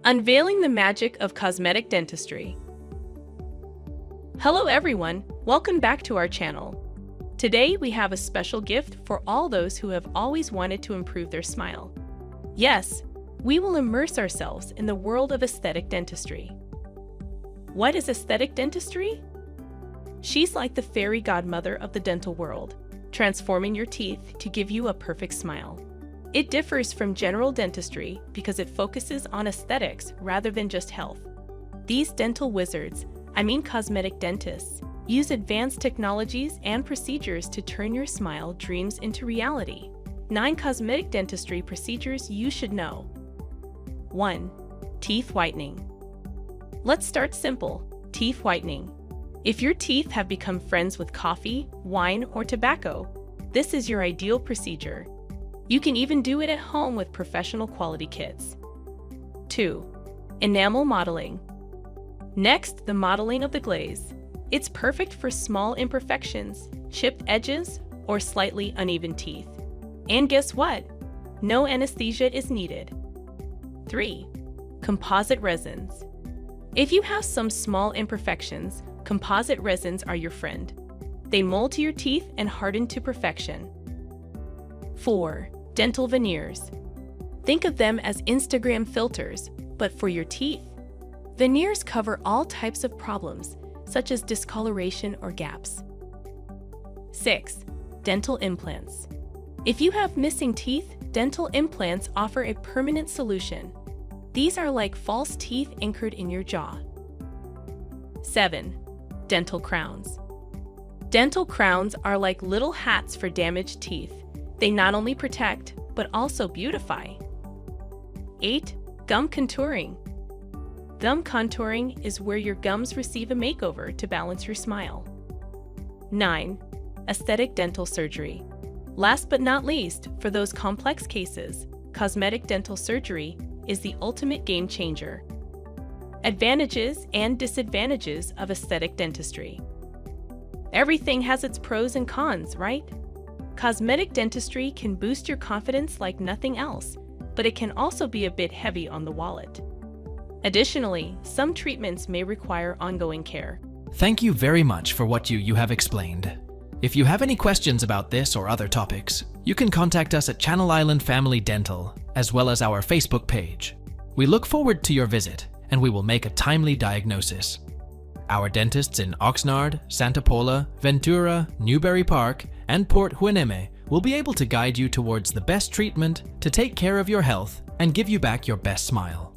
Unveiling the magic of cosmetic dentistry. Hello everyone, welcome back to our channel. Today we have a special gift for all those who have always wanted to improve their smile. Yes, we will immerse ourselves in the world of aesthetic dentistry. What is aesthetic dentistry? She's like the fairy godmother of the dental world, transforming your teeth to give you a perfect smile. It differs from general dentistry because it focuses on aesthetics rather than just health. These dental wizards, cosmetic dentists, use advanced technologies and procedures to turn your smile dreams into reality. 9 cosmetic dentistry procedures you should know. 1. Teeth whitening. Let's start simple. Teeth whitening. If your teeth have become friends with coffee, wine, or tobacco, this is your ideal procedure. You can even do it at home with professional quality kits. 2. Enamel modeling. Next, the modeling of the glaze. It's perfect for small imperfections, chipped edges, or slightly uneven teeth. And guess what? No anesthesia is needed. 3. Composite resins. If you have some small imperfections, composite resins are your friend. They mold to your teeth and harden to perfection. 4. Dental veneers. Think of them as Instagram filters, but for your teeth. Veneers cover all types of problems, such as discoloration or gaps. 6. Dental implants. If you have missing teeth, dental implants offer a permanent solution. These are like false teeth anchored in your jaw. 7. Dental crowns. Dental crowns are like little hats for damaged teeth. They not only protect, but also beautify. 8. Gum contouring. Gum contouring is where your gums receive a makeover to balance your smile. 9. Aesthetic dental surgery. Last but not least, for those complex cases, cosmetic dental surgery is the ultimate game changer. Advantages and disadvantages of aesthetic dentistry. Everything has its pros and cons, right? Cosmetic dentistry can boost your confidence like nothing else, but it can also be a bit heavy on the wallet. Additionally, some treatments may require ongoing care. Thank you very much for what you have explained. If you have any questions about this or other topics, you can contact us at Channel Island Family Dental, as well as our Facebook page. We look forward to your visit, and we will make a timely diagnosis. Our dentists in Oxnard, Santa Paula, Ventura, Newbury Park, and Port Hueneme will be able to guide you towards the best treatment to take care of your health and give you back your best smile.